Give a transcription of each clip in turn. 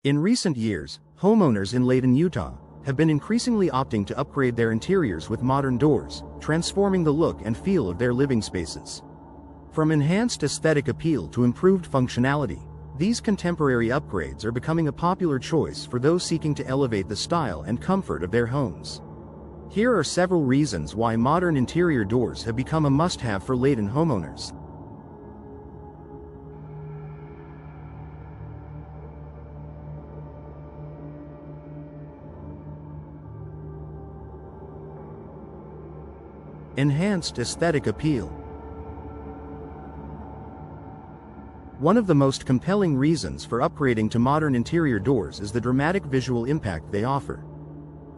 In recent years, homeowners in Layton, Utah, have been increasingly opting to upgrade their interiors with modern doors, transforming the look and feel of their living spaces. From enhanced aesthetic appeal to improved functionality, these contemporary upgrades are becoming a popular choice for those seeking to elevate the style and comfort of their homes. Here are several reasons why modern interior doors have become a must-have for Layton homeowners. Enhanced aesthetic appeal. One of the most compelling reasons for upgrading to modern interior doors is the dramatic visual impact they offer.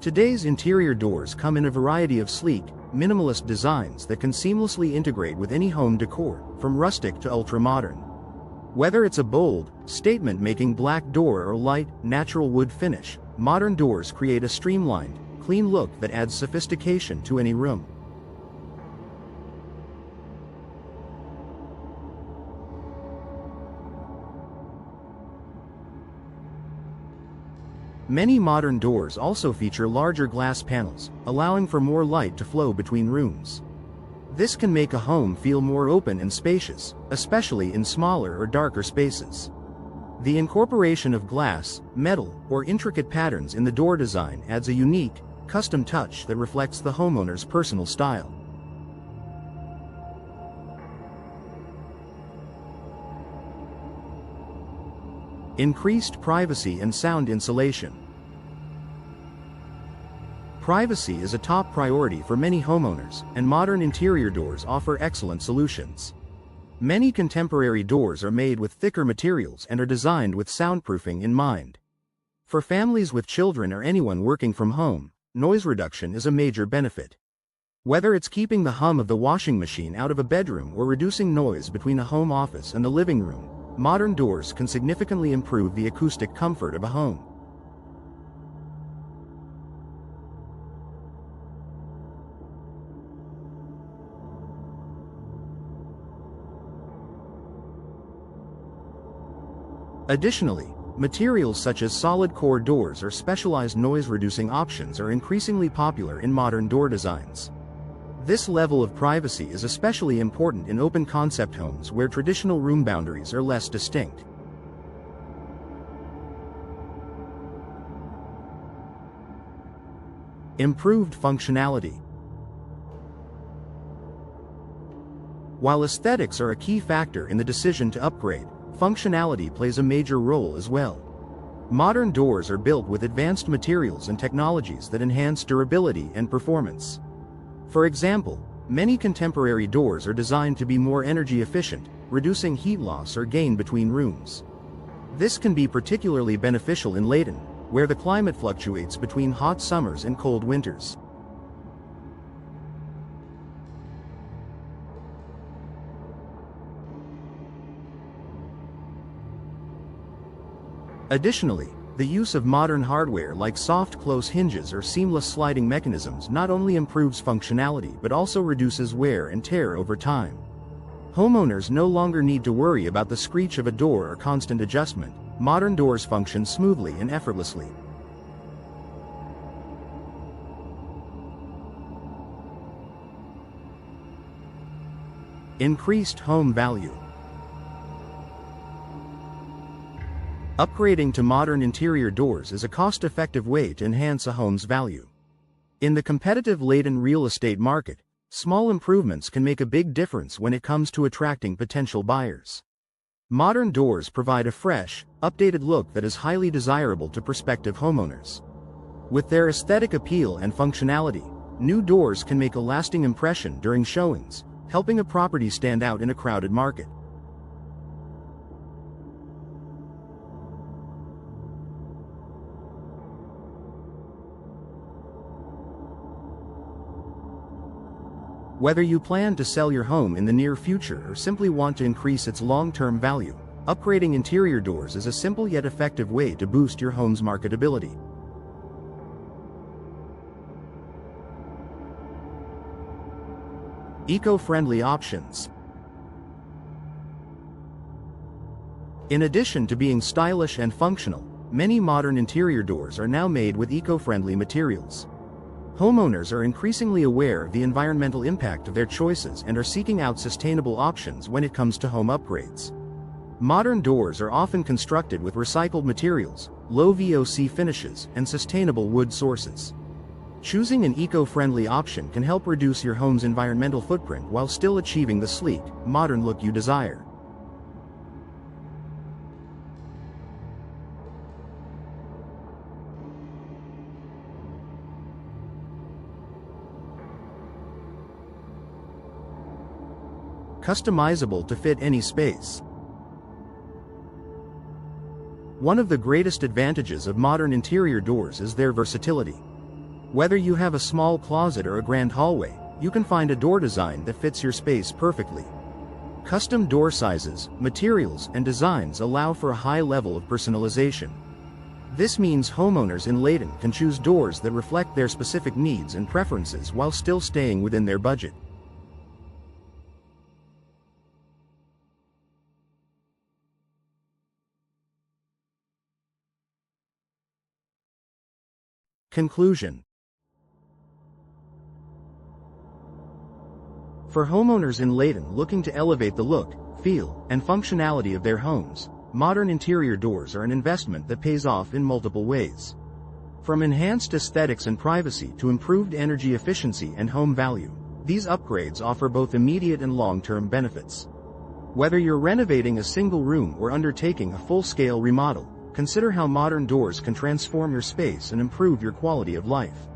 Today's interior doors come in a variety of sleek, minimalist designs that can seamlessly integrate with any home decor, from rustic to ultra-modern. Whether it's a bold, statement-making black door or light, natural wood finish, modern doors create a streamlined, clean look that adds sophistication to any room. Many modern doors also feature larger glass panels, allowing for more light to flow between rooms. This can make a home feel more open and spacious, especially in smaller or darker spaces. The incorporation of glass, metal, or intricate patterns in the door design adds a unique, custom touch that reflects the homeowner's personal style. Increased privacy and sound insulation. Privacy is a top priority for many homeowners, and modern interior doors offer excellent solutions. Many contemporary doors are made with thicker materials and are designed with soundproofing in mind. For families with children or anyone working from home, noise reduction is a major benefit. Whether it's keeping the hum of the washing machine out of a bedroom or reducing noise between a home office and the living room, modern doors can significantly improve the acoustic comfort of a home. Additionally, materials such as solid core doors or specialized noise-reducing options are increasingly popular in modern door designs. This level of privacy is especially important in open-concept homes where traditional room boundaries are less distinct. Improved functionality. While aesthetics are a key factor in the decision to upgrade, functionality plays a major role as well. Modern doors are built with advanced materials and technologies that enhance durability and performance. For example, many contemporary doors are designed to be more energy efficient, reducing heat loss or gain between rooms. This can be particularly beneficial in Layton, where the climate fluctuates between hot summers and cold winters. Additionally, the use of modern hardware like soft close hinges or seamless sliding mechanisms not only improves functionality but also reduces wear and tear over time. Homeowners no longer need to worry about the screech of a door or constant adjustment. Modern doors function smoothly and effortlessly. Increased home value. Upgrading to modern interior doors is a cost-effective way to enhance a home's value. In the competitive Layton real estate market, small improvements can make a big difference when it comes to attracting potential buyers. Modern doors provide a fresh, updated look that is highly desirable to prospective homeowners. With their aesthetic appeal and functionality, new doors can make a lasting impression during showings, helping a property stand out in a crowded market. Whether you plan to sell your home in the near future or simply want to increase its long-term value, upgrading interior doors is a simple yet effective way to boost your home's marketability. Eco-friendly options. In addition to being stylish and functional, Many modern interior doors are now made with eco-friendly materials. Homeowners are increasingly aware of the environmental impact of their choices and are seeking out sustainable options when it comes to home upgrades. Modern doors are often constructed with recycled materials, low VOC finishes, and sustainable wood sources. Choosing an eco-friendly option can help reduce your home's environmental footprint while still achieving the sleek, modern look you desire. Customizable to fit any space. One of the greatest advantages of modern interior doors is their versatility. Whether you have a small closet or a grand hallway, you can find a door design that fits your space perfectly. Custom door sizes, materials, and designs allow for a high level of personalization. This means homeowners in Layton can choose doors that reflect their specific needs and preferences while still staying within their budget. Conclusion. For homeowners in Layton looking to elevate the look, feel, and functionality of their homes, modern interior doors are an investment that pays off in multiple ways. From enhanced aesthetics and privacy to improved energy efficiency and home value, these upgrades offer both immediate and long-term benefits. Whether you're renovating a single room or undertaking a full-scale remodel, consider how modern doors can transform your space and improve your quality of life.